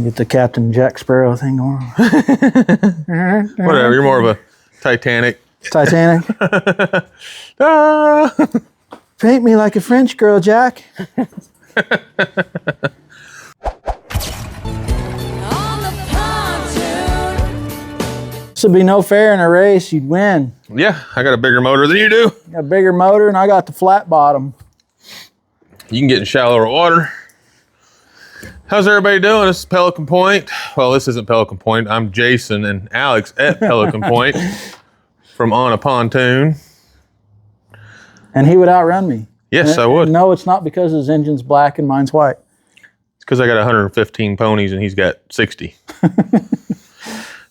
Get the Captain Jack Sparrow thing going. Whatever, you're more of a Titanic. Titanic. Ah! Paint me like a French girl, Jack. This would be no fair in a race. You'd win. Yeah, I got a bigger motor than you do. You got a bigger motor, and I got the flat bottom. You can get in shallower water. How's everybody doing? This is Pelican Point. Well, this isn't Pelican Point. I'm Jason and Alex at Pelican Point from On a Pontoon. And he would outrun me. Yes, I would. No, it's not because his engine's black and mine's white. It's because I got 115 ponies and he's got 60.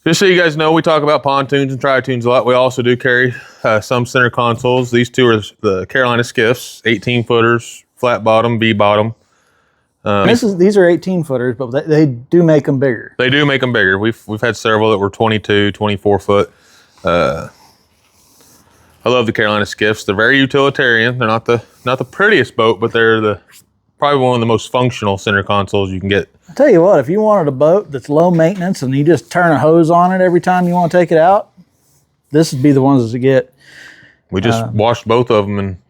Just so you guys know, we talk about pontoons and tri-toons a lot. We also do carry some center consoles. These two are the Carolina Skiffs, 18-footers, flat bottom, V bottom. These are 18-footers, but they do make them bigger. They do make them bigger. We've had several that were 22, 24-foot. I love the Carolina Skiffs. They're very utilitarian. They're not the prettiest boat, but they're probably one of the most functional center consoles you can get. I'll tell you what, if you wanted a boat that's low maintenance and you just turn a hose on it every time you want to take it out, this would be the ones to get. We just washed both of them in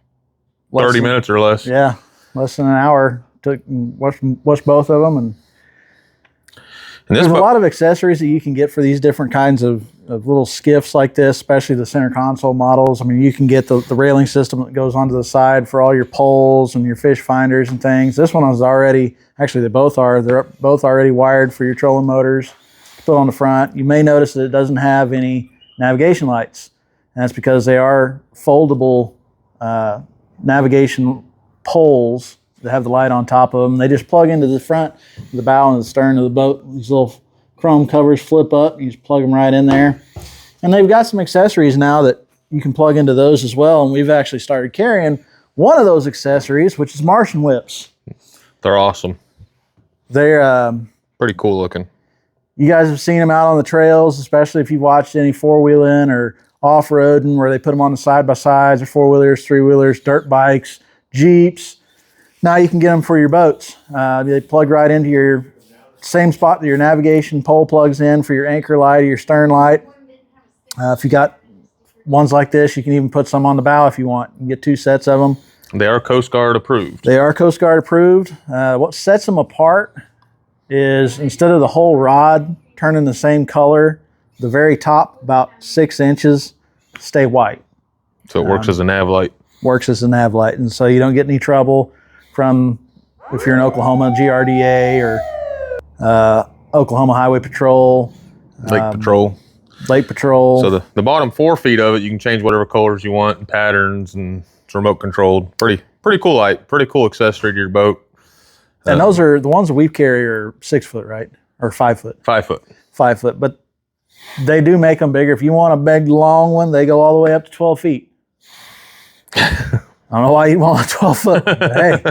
30 minutes or less. Yeah, less than an hour. Washed both of them, and there's a lot of accessories that you can get for these different kinds of little skiffs like this, especially the center console models. I mean, you can get the railing system that goes onto the side for all your poles and your fish finders and things. This one is already, actually they both are, they're both already wired for your trolling motors put on the front. You may notice that it doesn't have any navigation lights, and that's because they are foldable navigation poles that have the light on top of them. They just plug into the front, the bow, and the stern of the boat. These little chrome covers flip up. You just plug them right in there. And they've got some accessories now that you can plug into those as well. And we've actually started carrying one of those accessories, which is Martian whips. They're awesome. They're pretty cool looking. You guys have seen them out on the trails, especially if you've watched any four-wheeling or off-roading where they put them on the side-by-sides or four-wheelers, three-wheelers, dirt bikes, Jeeps. Now you can get them for your boats. They plug right into your same spot that your navigation pole plugs in for your anchor light or your stern light. If you got ones like this, you can even put some on the bow if you want. You can get 2 sets of them. They are Coast Guard approved. They are Coast Guard approved. What sets them apart is instead of the whole rod turning the same color, the very top, about 6 inches, stay white. So it works as a nav light. Works as a nav light. And so you don't get any trouble from, if you're in Oklahoma, GRDA or Oklahoma Highway Patrol. Lake Patrol. Lake Patrol. So the bottom 4 feet of it, you can change whatever colors you want and patterns, and it's remote controlled. Pretty cool light. Pretty cool accessory to your boat. And those are, the ones that we carry are 6 foot, right? Or 5 foot. 5 foot. 5 foot. But they do make them bigger. If you want a big, long one, they go all the way up to 12 feet. I don't know why you want a 12 foot. But hey,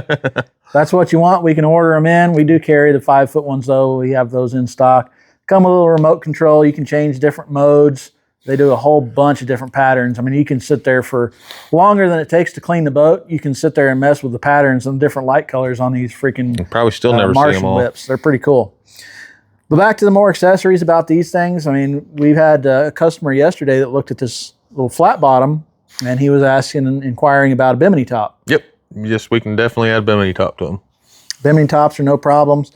that's what you want. We can order them in. We do carry the 5 foot ones though. We have those in stock. Come with a little remote control. You can change different modes. They do a whole bunch of different patterns. I mean, you can sit there for longer than it takes to clean the boat. You can sit there and mess with the patterns and different light colors on these freaking you probably still never see Martian them all. whips. They're pretty cool. But back to the more accessories about these things. I mean, we've had a customer yesterday that looked at this little flat bottom, and he was asking and inquiring about a bimini top. Yep. Yes, we can definitely add bimini top to them. Bimini tops are no problems.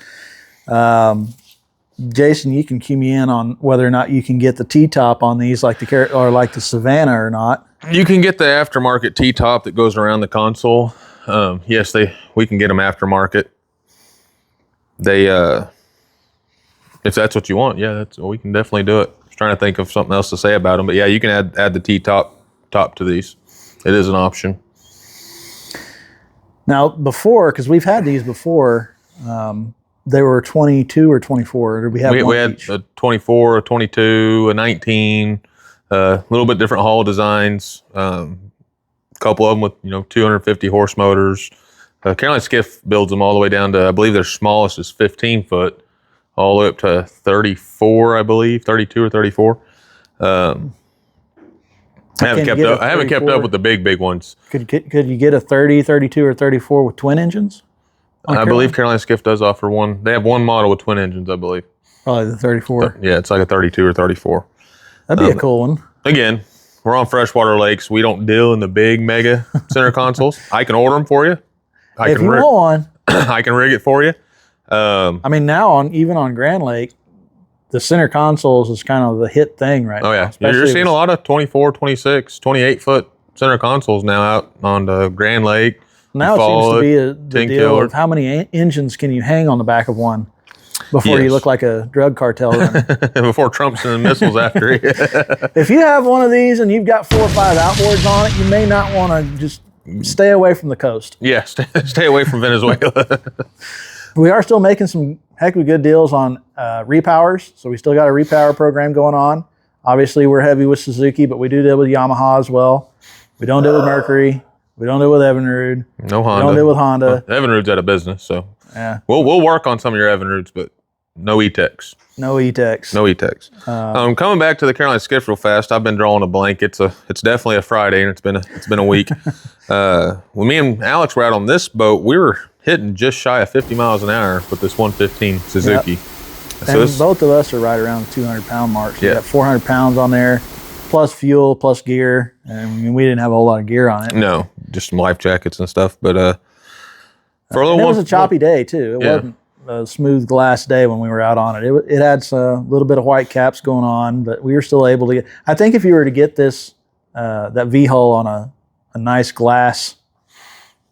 Jason, you can cue me in on whether or not you can get the T-top on these, like the Savannah or not. You can get the aftermarket T-top that goes around the console. Yes, we can get them aftermarket. They, if that's what you want, yeah, we can definitely do it. I was trying to think of something else to say about them, but yeah, you can add the T-top to these. It is an option. Now, before, because we've had these before, they were 22 or 24. Or did we have we had each? a 24, a 22, a 19, a little bit different hull designs. A couple of them with 250 horse motors. Carolina Skiff builds them all the way down to, I believe their smallest is 15 foot, all the way up to 34, I believe, 32 or 34. I haven't kept up with the big ones. Could you get a 30, 32, or 34 with twin engines? I believe Carolina Skiff does offer one. They have one model with twin engines, I believe. Probably the 34. Yeah, it's like a 32 or 34. That'd be a cool one. Again, we're on freshwater lakes. We don't deal in the big mega center consoles. I can order them for you. If you want one, I can rig it for you. I mean, now even on Grand Lake, the center consoles is kind of the hit thing right now. Oh, yeah. You're seeing a lot of 24, 26, 28-foot center consoles now out on the Grand Lake. Now it seems to be the deal of how many engines can you hang on the back of one before you look like a drug cartel runner. Before Trump's sending missiles after you. If you have one of these and you've got 4 or 5 outboards on it, you may not want to just stay away from the coast. Yeah, stay away from Venezuela. We are still making some heck of good deals on repowers, so we still got a repower program going on. Obviously, we're heavy with Suzuki, but we do deal with Yamaha as well. We don't deal with Mercury. We don't deal with Evinrude. No Honda. We don't deal with Honda. Evinrude's out of business, so yeah, we'll work on some of your Evinrudes, but no E-Techs. No E-Techs. No E-Techs. Coming back to the Carolina Skiff real fast, I've been drawing a blank. It's definitely a Friday, and it's been a week. When me and Alex were out on this boat, we were hitting just shy of 50 miles an hour with this 115 Suzuki. Yep. So and both of us are right around the 200-pound mark. So we got 400 pounds on there, plus fuel, plus gear. And I mean, we didn't have a whole lot of gear on it. No, just some life jackets and stuff. But for a little, it was a choppy day too. It wasn't a smooth glass day when we were out on it. It had a little bit of white caps going on, but we were still able to get. I think if you were to get this that V hull on a nice glass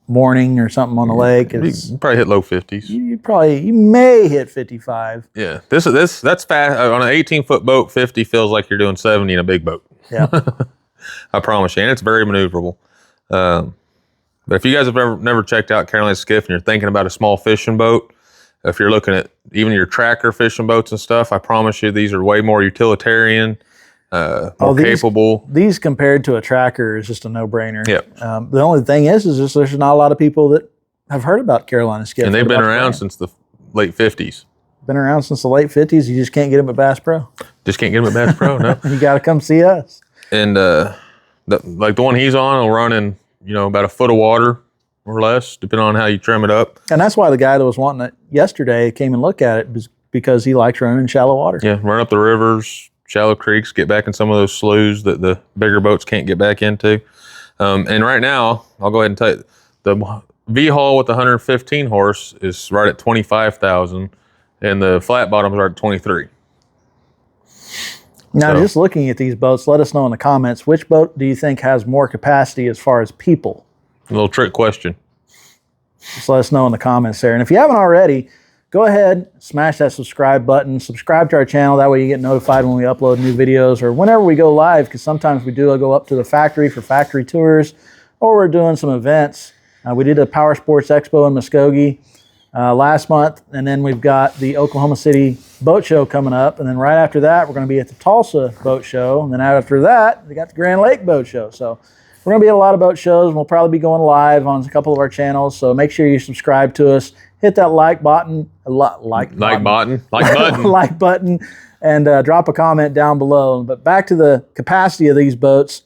morning or something on the lake, you probably hit low 50s. You may hit 55. Yeah, that's fast on an 18-foot boat. 50 feels like you're doing 70 in a big boat. Yeah, I promise you, and it's very maneuverable. But if you guys have never checked out Carolina Skiff and you're thinking about a small fishing boat, if you're looking at even your tracker fishing boats and stuff, I promise you these are way more utilitarian. More capable. These compared to a tracker is just a no-brainer. Yep. The only thing is just there's not a lot of people that have heard about Carolina Skiff. And they've been around since the late 50s. Been around since the late 50s. You just can't get them at Bass Pro. Just can't get them at Bass Pro, no. You got to come see us. And like the one he's on will run in, about a foot of water or less, depending on how you trim it up. And that's why the guy that was wanting it yesterday came and looked at it, because he likes running in shallow water. Yeah, run up the rivers, shallow creeks, get back in some of those sloughs that the bigger boats can't get back into. And right now, I'll go ahead and tell you, the V-Hull with the 115 horse is right at $25,000, and the flat bottoms are at $23,000. Now, just looking at these boats, let us know in the comments, which boat do you think has more capacity as far as people? A little trick question. Just let us know in the comments there. And if you haven't already, go ahead, smash that subscribe button, subscribe to our channel. That way you get notified when we upload new videos or whenever we go live, because sometimes we do go up to the factory for factory tours, or we're doing some events. We did a Power Sports Expo in Muskogee last month, and then we've got the Oklahoma City Boat Show coming up, and then right after that, we're going to be at the Tulsa Boat Show, and then after that, we got the Grand Lake Boat Show. So we're going to be at a lot of boat shows, and we'll probably be going live on a couple of our channels, so make sure you subscribe to us. Hit that like button, like button, and drop a comment down below. But back to the capacity of these boats.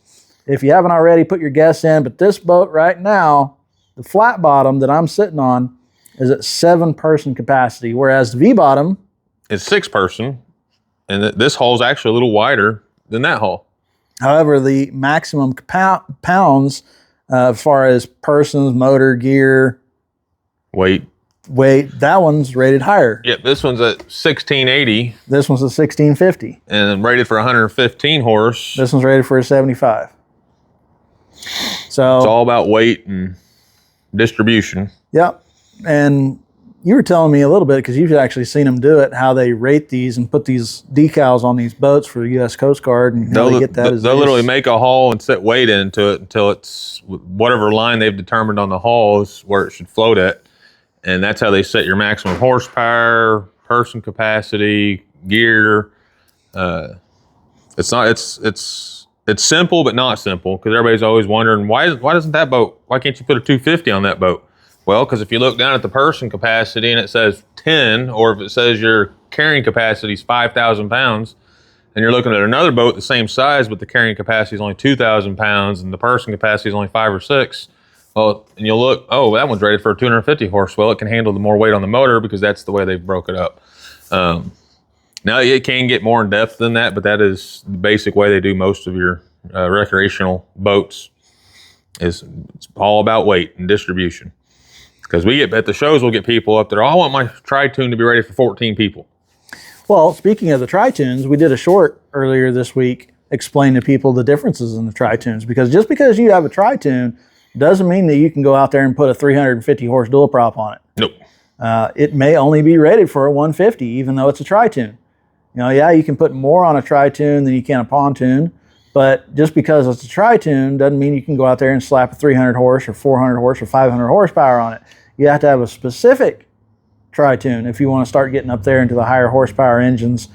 If you haven't already, put your guess in. But this boat right now, the flat bottom that I'm sitting on, is at 7-person capacity, whereas the V bottom is 6-person, and this hull is actually a little wider than that hull. However, the maximum pounds, as far as persons, motor, gear, weight, that one's rated higher. Yep, this one's at 1680. This one's a 1650. And rated for 115 horse. This one's rated for a 75. So it's all about weight and distribution. Yep. And you were telling me a little bit, because you've actually seen them do it, how they rate these and put these decals on these boats for the U.S. Coast Guard, and how they get that. They'll literally make a hull and set weight into it until it's whatever line they've determined on the hull is where it should float at. And that's how they set your maximum horsepower, person capacity, gear. It's simple, but not simple, because everybody's always wondering, why can't you put a 250 on that boat? Well, because if you look down at the person capacity and it says 10, or if it says your carrying capacity is 5,000 pounds, and you're looking at another boat the same size, but the carrying capacity is only 2,000 pounds and the person capacity is only 5 or 6, Oh, and you'll look, oh, that one's rated for 250 horse. Well, it can handle the more weight on the motor because that's the way they've broke it up. Now, it can get more in depth than that, but that is the basic way they do most of your recreational boats. It's all about weight and distribution. Because we get at the shows, we'll get people up there, oh, I want my tri-tune to be ready for 14 people. Well, speaking of the tri-tunes, we did a short earlier this week explain to people the differences in the tri-tunes, because just because you have a tri-tune doesn't mean that you can go out there and put a 350 horse dual prop on it. Nope. It may only be rated for a 150, even though it's a tri-tune. Yeah, you can put more on a tri-tune than you can a pontoon, but just because it's a tri-tune doesn't mean you can go out there and slap a 300 horse or 400 horse or 500 horsepower on it. You have to have a specific tri-tune if you want to start getting up there into the higher horsepower engines.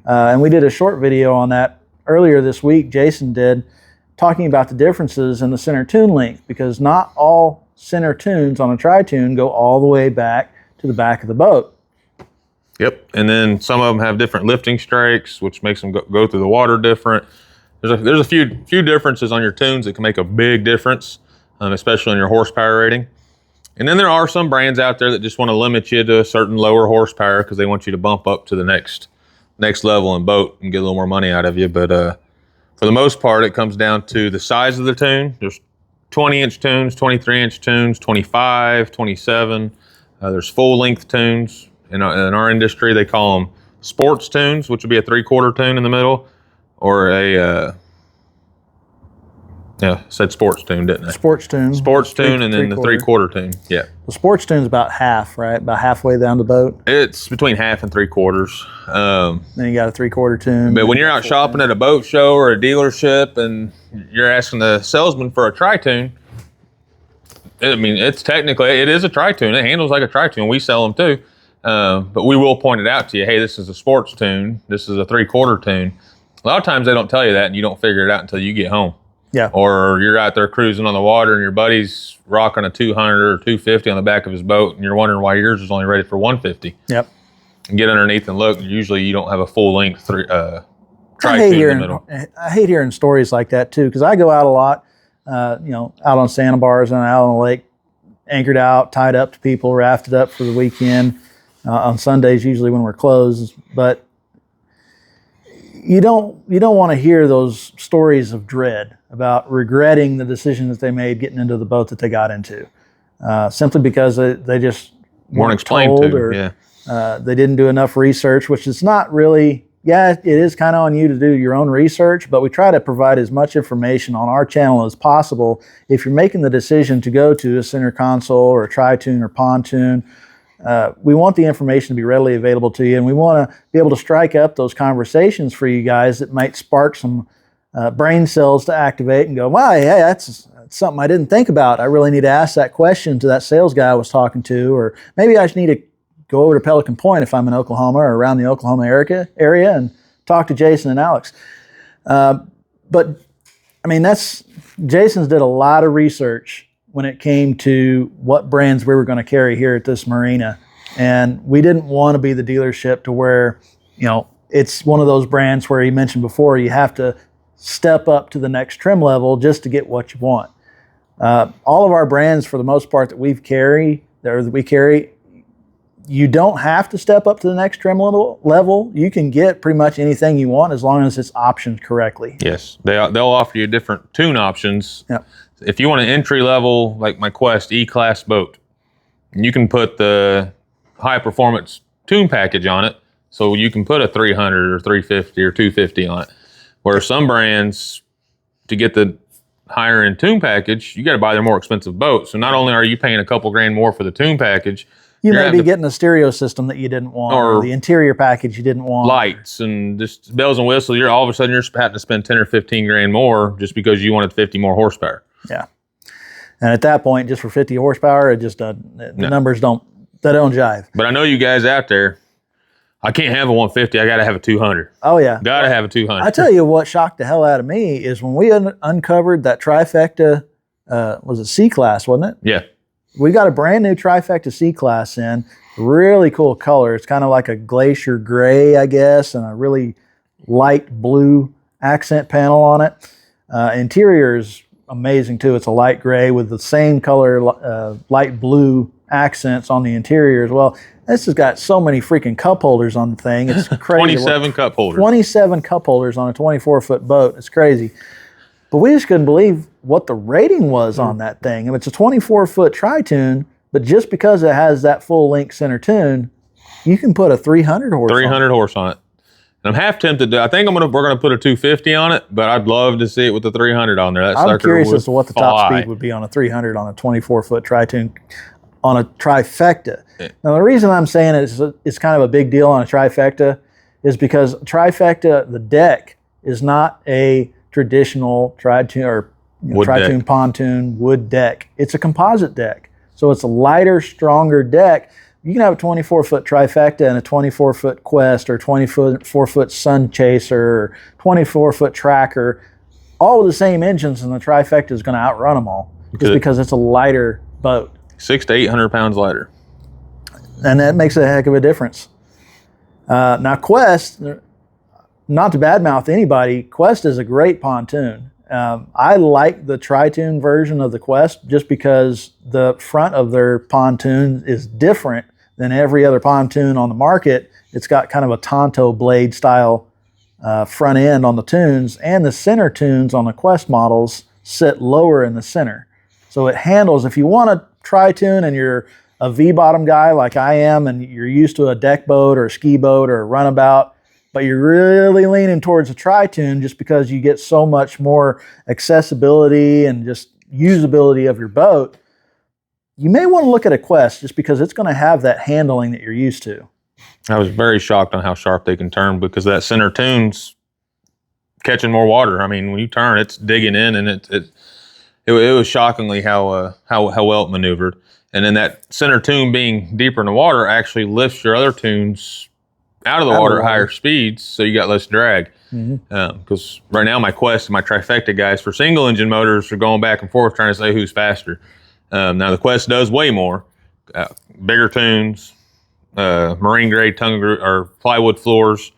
And we did a short video on that earlier this week, Jason did, talking about the differences in the center tune length, because not all center tunes on a tri-tune go all the way back to the back of the boat. Yep, and then some of them have different lifting strikes, which makes them go through the water different. There's a few differences on your tunes that can make a big difference, especially on your horsepower rating. And then there are some brands out there that just want to limit you to a certain lower horsepower because they want you to bump up to the next level in boat and get a little more money out of you. But for the most part, it comes down to the size of the tune. There's 20-inch tunes, 23-inch tunes, 25, 27. There's full-length tunes. In our industry, they call them sports tunes, which would be a 3/4 tune in the middle, or a said sports tune, didn't I? Sports tune. Sports tune, and then the 3/4 tune. Yeah. The sports tune's about half, right? About halfway down the boat. It's between half and 3/4. Then you got a 3/4 tune. But when you're out shopping at a boat show or a dealership and you're asking the salesman for a tri-tune, I mean, it is a tri-tune. It handles like a tri-tune. We sell them too. But we will point it out to you. Hey, this is a sports tune. This is a 3/4 tune. A lot of times they don't tell you that, and you don't figure it out until you get home. Yeah. Or you're out there cruising on the water, and your buddy's rocking a 200 or 250 on the back of his boat, and you're wondering why yours is only rated for 150. Yep. And get underneath and look. Usually you don't have a full length tri-tune in the middle. I hate hearing stories like that too, because I go out a lot, out on sandbars and out on the lake, anchored out, tied up to people, rafted up for the weekend. On Sundays, usually when we're closed, but you don't want to hear those stories of dread about regretting the decision that they made getting into the boat that they got into, simply because they just weren't explained told, to, or they didn't do enough research, which is not really. Yeah, it is kind of on you to do your own research, but we try to provide as much information on our channel as possible. If you're making the decision to go to a center console or a tri-tune or pontoon, we want the information to be readily available to you, and we want to be able to strike up those conversations for you guys that might spark some brain cells to activate and go, wow, hey, that's something I didn't think about. I really need to ask that question to that sales guy I was talking to, or maybe I just need to go over to Pelican Point if I'm in Oklahoma or around the Oklahoma area and talk to Jason and Alex. But I mean, Jason's did a lot of research when it came to what brands we were going to carry here at this marina. And we didn't want to be the dealership to where, it's one of those brands where he mentioned before, you have to step up to the next trim level just to get what you want. All of our brands, for the most part, that we carry, you don't have to step up to the next trim level. You can get pretty much anything you want as long as it's optioned correctly. Yes, they'll offer you different tune options. Yep. If you want an entry level, like my Quest E-Class boat, you can put the high performance tune package on it, so you can put a 300 or 350 or 250 on it. Where some brands, to get the higher end tune package, you got to buy their more expensive boat. So not only are you paying a couple grand more for the tune package, you may be getting a stereo system that you didn't want, or the interior package you didn't want, lights and just bells and whistles. All of a sudden you're having to spend 10 or 15 grand more just because you wanted 50 more horsepower. Yeah. And at that point, just for 50 horsepower, it just the numbers don't jive. But I know you guys out there, I can't have a 150. I got to have a 200. Oh, yeah. Got to have a 200. I tell you what shocked the hell out of me is when we uncovered that trifecta, was it C-Class, wasn't it? Yeah. We got a brand new trifecta C-Class in. Really cool color. It's kind of like a glacier gray, I guess, and a really light blue accent panel on it. Interior is amazing too. It's a light gray with the same color, light blue accents on the interior as well. This has got so many freaking cup holders on the thing. It's crazy. 27 cup holders. 27 cup holders on a 24-foot boat. It's crazy. But we just couldn't believe what the rating was on that thing. I mean, it's a 24-foot tri-tune, but just because it has that full length center tune, you can put a 300 horse 300 horse on it. And I'm half tempted to. I think we're gonna put a 250 on it, but I'd love to see it with the 300 on there. I'm curious as to what the top speed would be on a 300 on a 24-foot tri-tune on a trifecta. Yeah. Now the reason I'm saying it's kind of a big deal on a trifecta is because trifecta, the deck, is not a traditional tri-tune or tri-tune pontoon wood deck. It's a composite deck, so it's a lighter, stronger deck. You can have a 24-foot trifecta and a 24-foot Quest or 24-foot Sun Chaser or 24-foot Tracker, all with the same engines, and the trifecta is going to outrun them all just because it's a lighter boat. 600 to 800 pounds lighter. And that makes a heck of a difference. Now Quest, not to badmouth anybody, Quest is a great pontoon. I like the tri-tune version of the Quest just because the front of their pontoon is different than every other pontoon on the market. It's got kind of a Tonto blade style front end on the tunes, and the center tunes on the Quest models sit lower in the center. So it handles, if you want a tri-tune and you're a V-bottom guy like I am and you're used to a deck boat or a ski boat or a runabout, but you're really leaning towards a tri-tune just because you get so much more accessibility and just usability of your boat, you may want to look at a Quest just because it's going to have that handling that you're used to. I was very shocked on how sharp they can turn because that center tune's catching more water. I mean, when you turn, it's digging in, and it was shockingly how well it maneuvered. And then that center tune being deeper in the water actually lifts your other tunes out of the water at higher speeds, so you got less drag. Because right now my Quest and my trifecta guys for single engine motors are going back and forth trying to say who's faster. Now the Quest does way more, bigger tunes, marine grade tongue or plywood floors.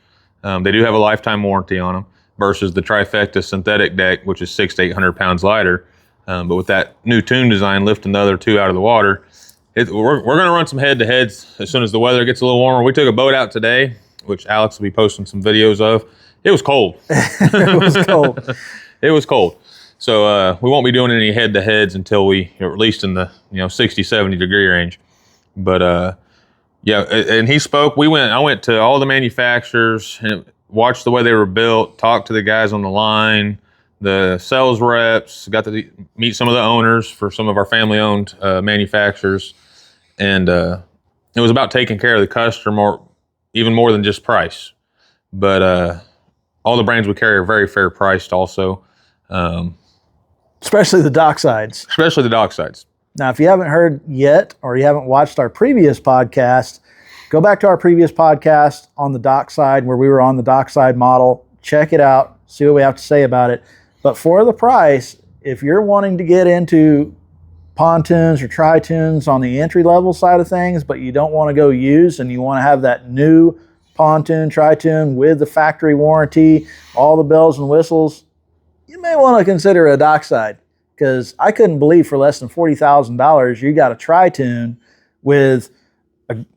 They do have a lifetime warranty on them versus the trifecta synthetic deck, which is 600 to 800 pounds lighter. But with that new tune design lifting the other two out of the water, we're going to run some head-to-heads as soon as the weather gets a little warmer. We took a boat out today, which Alex will be posting some videos of. It was cold. It was cold. It was cold. So we won't be doing any head-to-heads until we, at least in the 60, 70 degree range. But yeah, and he spoke. I went to all the manufacturers and watched the way they were built, talked to the guys on the line, the sales reps, got to meet some of the owners for some of our family-owned manufacturers. And it was about taking care of the customer even more than just price. But all the brands we carry are very fair priced also. Especially the docksides. Especially the docksides. Now, if you haven't heard yet or you haven't watched our previous podcast, go back to our previous podcast on the dockside where we were on the dockside model. Check it out. See what we have to say about it. But for the price, if you're wanting to get into pontoons or tri-tunes on the entry-level side of things, but you don't want to go used and you want to have that new pontoon, tri-tune with the factory warranty, all the bells and whistles, you may want to consider a dockside, because I couldn't believe for less than $40,000 you got a tri-tune with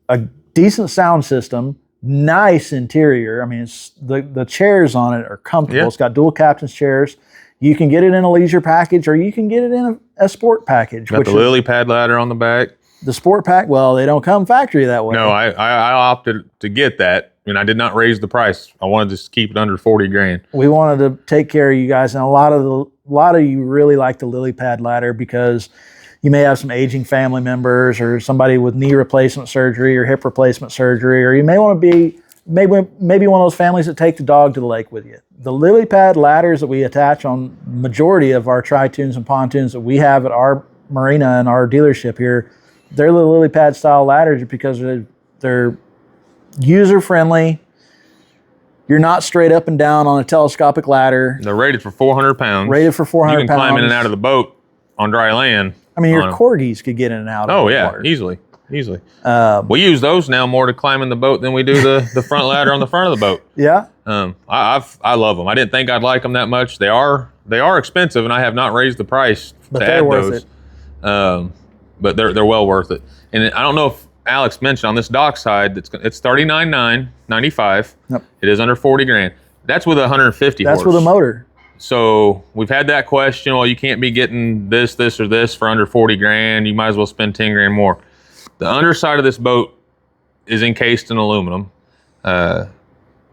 a decent sound system, nice interior. I mean, the chairs on it are comfortable. Yeah. It's got dual captain's chairs. You can get it in a leisure package or you can get it in a sport package. Got the lily pad ladder on the back. The sport pack, well, they don't come factory that way. No, I opted to get that, and I did not raise the price. I wanted to keep it under 40 grand. We wanted to take care of you guys, and a lot of you really like the lily pad ladder because you may have some aging family members or somebody with knee replacement surgery or hip replacement surgery, or you may want to be maybe one of those families that take the dog to the lake with you. The lily pad ladders that we attach on majority of our tri-tunes and pontoons that we have at our marina and our dealership here, they're the lily pad style ladders because they're user friendly. You're not straight up and down on a telescopic ladder. They're rated for 400 pounds. Rated for 400 pounds. You can climb in and out of the boat on dry land. I mean, your corgis could get in and out of the water. Easily. We use those now more to climb in the boat than we do the front ladder on the front of the boat. Yeah. I love them. I didn't think I'd like them that much. They are are expensive, and I have not raised the price But to they're add worth those. But they're well worth it. And I don't know if Alex mentioned on this dock side, it's $39,995. Yep. It is under 40 grand. That's with 150 horse. That's with a motor. So we've had that question. Well, you can't be getting this, or this for under 40 grand. You might as well spend 10 grand more. The underside of this boat is encased in aluminum. It's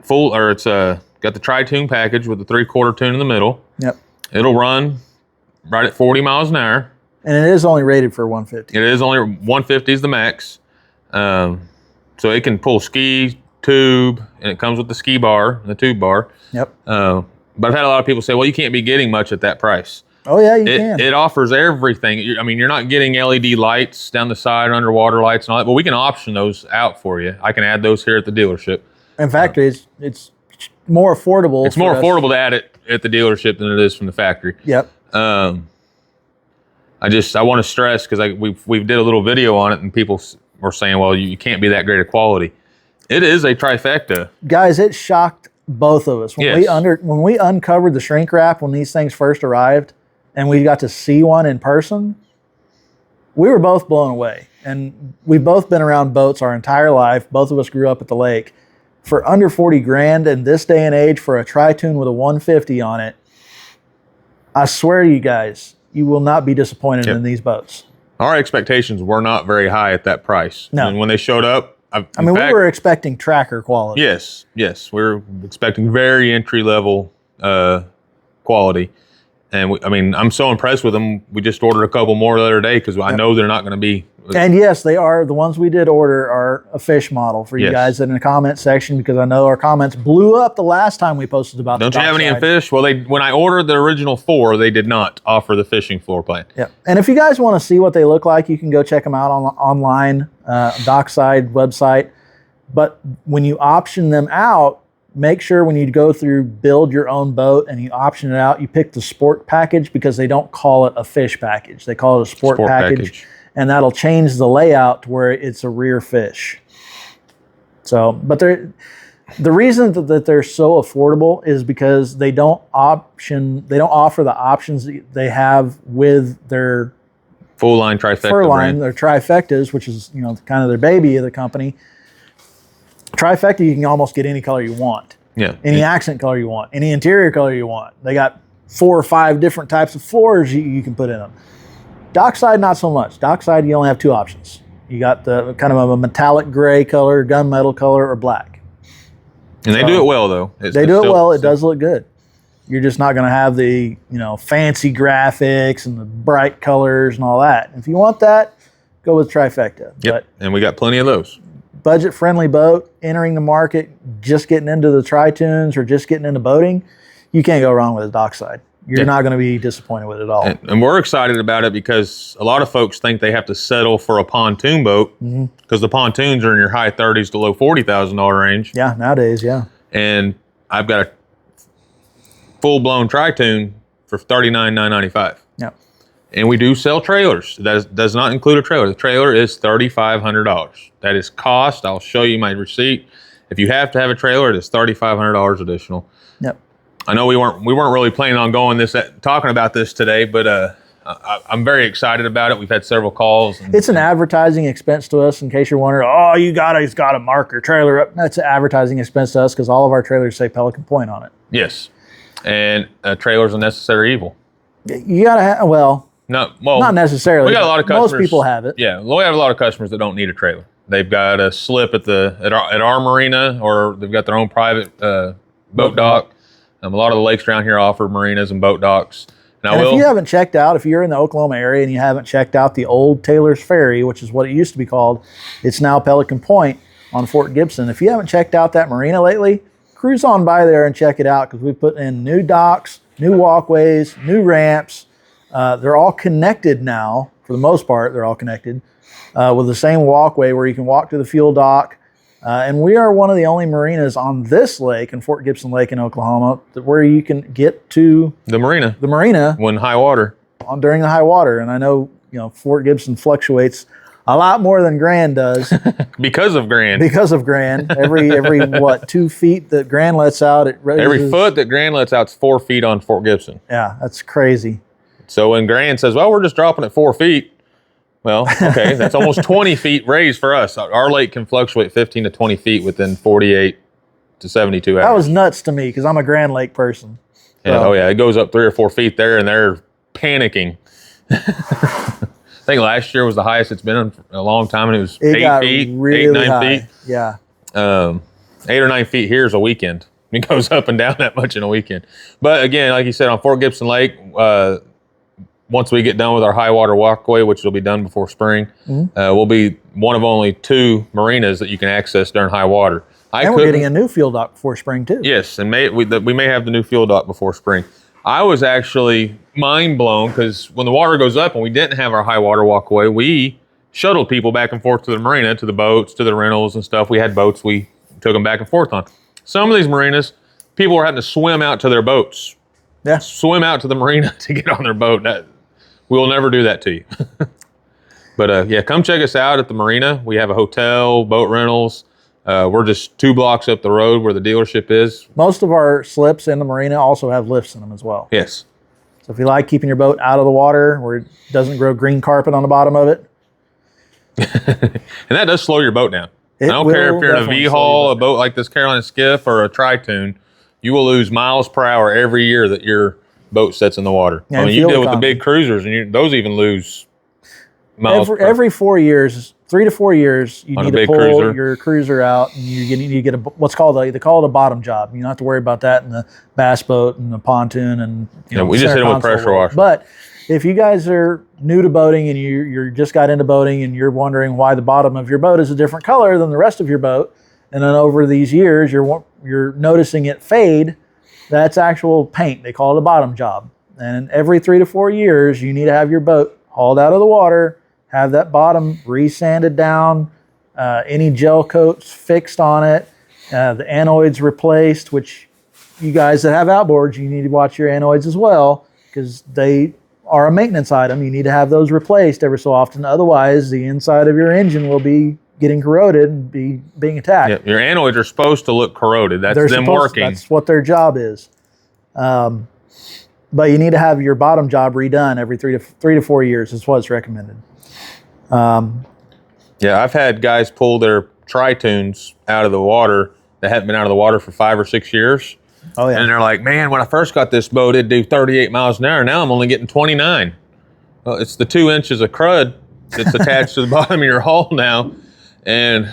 got the tri-tune package with the 3/4 tune in the middle. Yep. It'll run right at 40 miles an hour. And it is only rated for 150. It is only 150 is the max. So it can pull ski, tube, and it comes with the ski bar, the tube bar. Yep. But I've had a lot of people say, well, you can't be getting much at that price. Oh, yeah, you can. It offers everything. You're not getting LED lights down the side, underwater lights and all that, but we can option those out for you. I can add those here at the dealership. In fact, it's more affordable. It's more affordable to add it at the dealership than it is from the factory. Yep. I want to stress, because we did a little video on it, and people were saying, well, you can't be that great a quality. It is a trifecta. Guys, it shocked both of us. When we uncovered the shrink wrap when these things first arrived and we got to see one in person, we were both blown away. And we've both been around boats our entire life. Both of us grew up at the lake. For under 40 grand in this day and age for a tri-tune with a 150 on it, I swear to you guys, you will not be disappointed in these boats. Our expectations were not very high at that price. No. And when they showed up, we were expecting tracker quality. Yes. We were expecting very entry-level quality. And I'm so impressed with them. We just ordered a couple more the other day because I know they're not going to be. And yes, they are. The ones we did order are a fish model for you guys in the comment section, because I know our comments blew up the last time we posted about Don't you have any in fish? Well, when I ordered the original 4, they did not offer the fishing floor plan. Yeah. And if you guys want to see what they look like, you can go check them out online, Dockside website. But when you option them out, make sure when you go through build your own boat and you option it out, you pick the sport package, because they don't call it a fish package. They call it a sport package. And that'll change the layout to where it's a rear fish. So, but the reason that they're so affordable is because they don't offer the options that they have with their full line trifecta fur line, brand. their trifectas, which is kind of their baby of the company. Trifecta, you can almost get any color you want. Yeah. Any accent color you want. Any interior color you want. They got 4 or 5 different types of floors you can put in them. Dockside, not so much. Dockside, you only have 2 options. You got the kind of a metallic gray color, gunmetal color, or black. And they do it well, though. They do it well. It does look good. You're just not going to have the fancy graphics and the bright colors and all that. If you want that, go with trifecta. Yep. And we got plenty of those. Budget-friendly boat, entering the market, just getting into the tri-tunes or just getting into boating, you can't go wrong with a Dockside. You're not going to be disappointed with it at all. And we're excited about it because a lot of folks think they have to settle for a pontoon boat, because the pontoons are in your high 30s to low $40,000 range. Yeah, nowadays, yeah. And I've got a full-blown tri-tune for $39,995. Yeah. And we do sell trailers. That does not include a trailer. The trailer is $3,500. That is cost. I'll show you my receipt. If you have to have a trailer, it is $3,500 additional. Yep. I know we weren't really planning on talking about this today, but I'm very excited about it. We've had several calls. It's an advertising expense to us, in case you're wondering, he's got to mark your trailer up. That's an advertising expense to us, because all of our trailers say Pelican Point on it. Yes. And a trailer's a necessary evil. You got to have, not necessarily. We got a lot of customers. Most people have it. Yeah, we have a lot of customers that don't need a trailer. They've got a slip at our marina, or they've got their own private boat dock. A lot of the lakes around here offer marinas and boat docks. If you haven't checked out, if you're in the Oklahoma area and you haven't checked out the old Taylor's Ferry, which is what it used to be called, it's now Pelican Point on Fort Gibson. If you haven't checked out that marina lately, cruise on by there and check it out, because we put in new docks, new walkways, new ramps. They're all connected now. For the most part, they're all connected with the same walkway where you can walk to the fuel dock. And we are one of the only marinas on this lake, in Fort Gibson Lake in Oklahoma, where you can get to the marina when high water during the high water. And I know Fort Gibson fluctuates A lot more than Grand does. Because of Grand. Because of Grand. Every what, 2 feet that Grand lets out, it raises. Every foot that Grand lets out is 4 feet on Fort Gibson. Yeah, that's crazy. So when Grand says, well, we're just dropping it 4 feet, well, okay, that's almost 20 feet raised for us. Our lake can fluctuate 15 to 20 feet within 48 to 72 hours. That was nuts to me because I'm a Grand Lake person. So. Yeah, oh yeah, it goes up 3 or 4 feet there, and they're panicking. I think last year was the highest it's been in a long time, and it was 8 feet, really 8, 9 high. feet. Yeah. 8 or 9 feet here is a weekend. It goes up and down that much in a weekend. But again, like you said, on Fort Gibson Lake, once we get done with our high water walkway, which will be done before spring, we'll be one of only 2 marinas that you can access during high water. And we're getting a new fuel dock before spring too. Yes, and we may have the new fuel dock before spring. I was actually mind blown because when the water goes up and we didn't have our high water walkway, we shuttled people back and forth to the marina, to the boats, to the rentals and stuff. We had boats we took them back and forth on. Some of these marinas, people were having to swim out to their boats. Yeah. Swim out to the marina to get on their boat. We will never do that to you. But yeah, come check us out at the marina. We have a hotel, boat rentals. We're just 2 blocks up the road where the dealership is. Most of our slips in the marina also have lifts in them as well. Yes. So if you like keeping your boat out of the water where it doesn't grow green carpet on the bottom of it. And that does slow your boat down. I don't care if you're in a V-Haul, a boat like this Carolina Skiff, or a Tritoon, you will lose miles per hour every year that your boat sets in the water. Yeah, I mean, you deal with the big cruisers, and those even lose miles every 4 years, 3 to 4 years, you need to pull your cruiser out, and you get what's called they call it a bottom job. You don't have to worry about that in the bass boat and the pontoon, and we just hit them with pressure washer. But if you guys are new to boating and you're just got into boating and you're wondering why the bottom of your boat is a different color than the rest of your boat, and then over these years you're noticing it fade, that's actual paint. They call it a bottom job. And every 3 to 4 years, you need to have your boat hauled out of the water, have that bottom re-sanded down, any gel coats fixed on it, the anoids replaced, which you guys that have outboards, you need to watch your anoids as well because they are a maintenance item. You need to have those replaced every so often. Otherwise, the inside of your engine will be getting corroded and being attacked. Yeah, your anoids are supposed to look corroded. That's them working. That's what their job is. But you need to have your bottom job redone every 3 to 4 years is what's recommended. Yeah, I've had guys pull their Tritoons out of the water that haven't been out of the water for 5 or 6 years. Oh yeah. And they're like, man, when I first got this boat, it'd do 38 miles an hour. Now I'm only getting 29. Well, it's the 2 inches of crud that's attached to the bottom of your hull now. And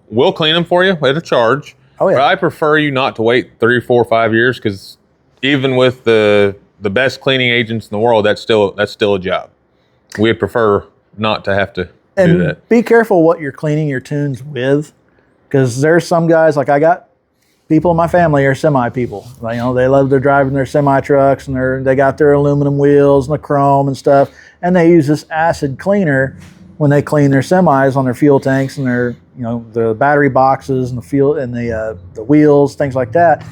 we'll clean them for you at a charge. Oh yeah. But I prefer you not to wait 3, 4, 5 years because even with the best cleaning agents in the world, that's still a job. We'd prefer not to have to do that. And be careful what you're cleaning your tunes with, because there's some guys, like I got people in my family are semi people. They love their driving their semi trucks, and they got their aluminum wheels and the chrome and stuff, and they use this acid cleaner when they clean their semis on their fuel tanks and their the battery boxes and the fuel and the wheels, things like that.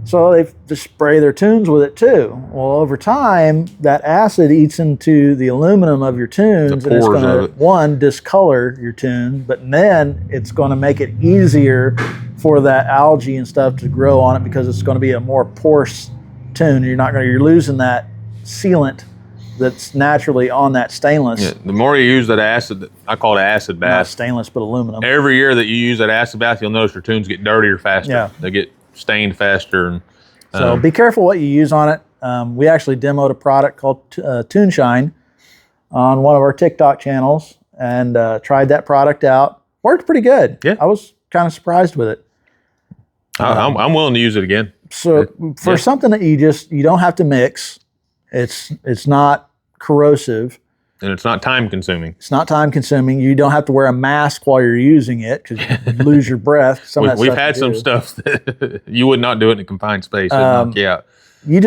So they just spray their tunes with it too. Well, over time, that acid eats into the aluminum of your tunes, and it's going to, one, discolor your tune, but then it's going to make it easier for that algae and stuff to grow on it because it's going to be a more porous tune. You're losing that sealant that's naturally on that stainless. Yeah, the more you use that acid, I call it acid bath. Not stainless, but aluminum. Every year that you use that acid bath, you'll notice your tunes get dirtier faster. Yeah. They get stained faster. And so be careful what you use on it. We actually demoed a product called Tune Shine on one of our TikTok channels and tried that product out. Worked pretty good. Yeah. I was kind of surprised with it. I'm willing to use it again. So for something that you don't have to mix, it's not corrosive. And it's not time consuming. It's not time consuming. You don't have to wear a mask while you're using it because you lose your breath. We've had some stuff that you would not do it in a confined space. It'd knock you out. You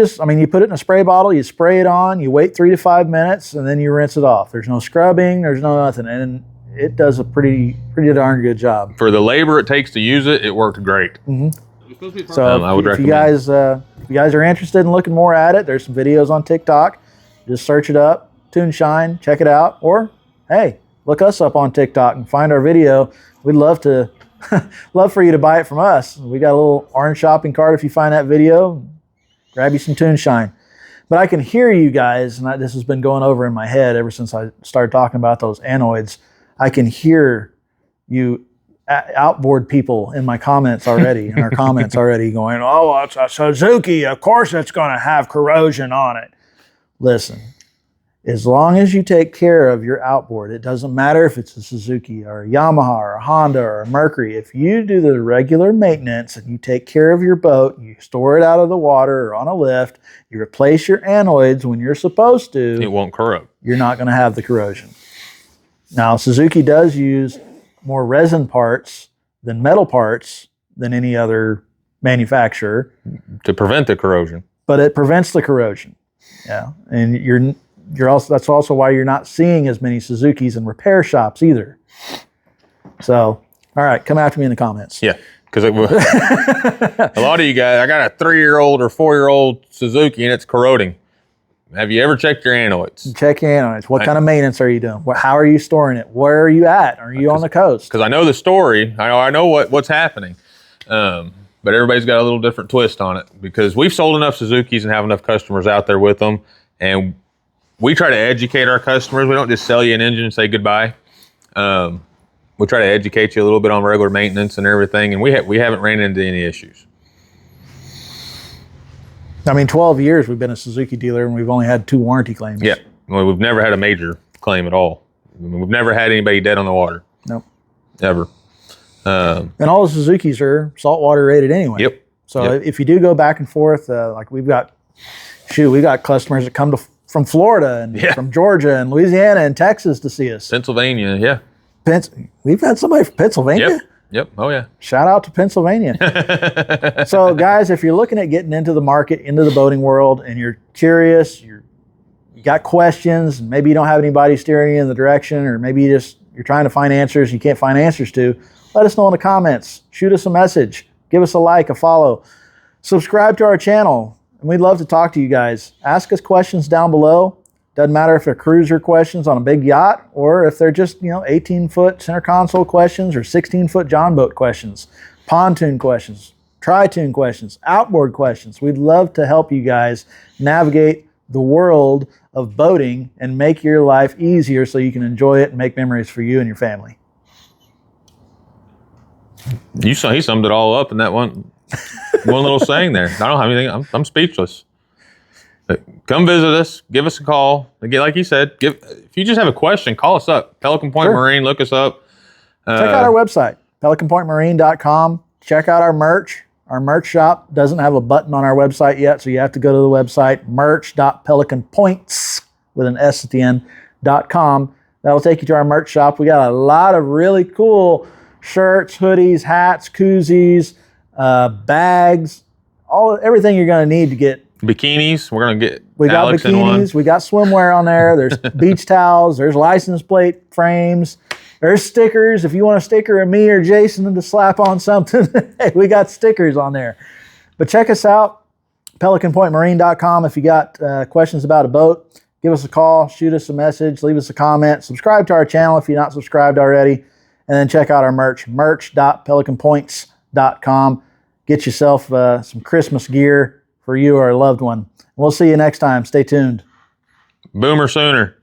put it in a spray bottle, you spray it on, you wait 3 to 5 minutes, and then you rinse it off. There's no scrubbing, there's no nothing. And it does a pretty darn good job. For the labor it takes to use it, it worked great. Mm-hmm. So I would recommend. If you guys are interested in looking more at it, there's some videos on TikTok. Just search it up. Tune Shine, check it out, or hey, look us up on TikTok and find our video. We'd love to, love for you to buy it from us. We got a little orange shopping cart if you find that video. Grab you some Toon Shine. But I can hear you guys, and this has been going over in my head ever since I started talking about those anoids. I can hear you outboard people in my comments already, in our comments already going, oh, it's a Suzuki. Of course it's going to have corrosion on it. Listen, as long as you take care of your outboard, it doesn't matter if it's a Suzuki or a Yamaha or a Honda or a Mercury. If you do the regular maintenance and you take care of your boat, you store it out of the water or on a lift, you replace your anoids when you're supposed to, it won't corrode. You're not going to have the corrosion. Now, Suzuki does use more resin parts than metal parts than any other manufacturer to prevent the corrosion. But it prevents the corrosion. Yeah, and you're also, that's also why you're not seeing as many Suzukis in repair shops either. So, all right, come after me in the comments. Yeah, because a lot of you guys, I got a 3-year-old or 4-year-old Suzuki and it's corroding. Have you ever checked your anoids? Check your anoids. What kind of maintenance are you doing? How are you storing it? Where are you at? Are you on the coast? Because I know the story. I know what's happening. But everybody's got a little different twist on it because we've sold enough Suzukis and have enough customers out there with them. And we try to educate our customers. We don't just sell you an engine and say goodbye. We try to educate you a little bit on regular maintenance and everything. And we haven't ran into any issues. I mean, 12 years we've been a Suzuki dealer and we've only had 2 warranty claims. Yeah. Well, we've never had a major claim at all. I mean, we've never had anybody dead on the water. Nope. Ever. And all the Suzukis are saltwater rated anyway. Yep. So if you do go back and forth, like we've got customers that come from Florida and from Georgia and Louisiana and Texas to see us. Pennsylvania, yeah. We've had somebody from Pennsylvania? Yep. Oh, yeah. Shout out to Pennsylvania. So, guys, if you're looking at getting into the market, into the boating world, and you're curious, you got questions, and maybe you don't have anybody steering you in the direction, or maybe you're trying to find answers you can't find answers to, let us know in the comments. Shoot us a message. Give us a like, a follow. Subscribe to our channel, and we'd love to talk to you guys. Ask us questions down below. Doesn't matter if they're cruiser questions on a big yacht or if they're just, 18-foot center console questions or 16-foot John boat questions, pontoon questions, tri-toon questions, outboard questions. We'd love to help you guys navigate the world of boating and make your life easier so you can enjoy it and make memories for you and your family. He summed it all up in that one little saying there. I don't have anything. I'm speechless. Come visit us. Give us a call. Again, like you said, if you just have a question, call us up. Pelican Point Marine, look us up. Check out our website, pelicanpointmarine.com. Check out our merch. Our merch shop doesn't have a button on our website yet, so you have to go to the website, merch.pelicanpoints, with an S at the end, .com. That'll take you to our merch shop. We got a lot of really cool shirts, hoodies, hats, koozies, bags, everything you're going to need to get. Bikinis, we're going to get We got Alex in one. bikinis, we got swimwear on there, there's beach towels, there's license plate frames, there's stickers. If you want a sticker of me or Jason to slap on something, hey, we got stickers on there. But check us out, pelicanpointmarine.com. If you got questions about a boat, give us a call, shoot us a message, leave us a comment, subscribe to our channel if you're not subscribed already, and then check out our merch, merch.pelicanpoints.com. Get yourself some Christmas gear for you or a loved one. We'll see you next time. Stay tuned. Boomer sooner.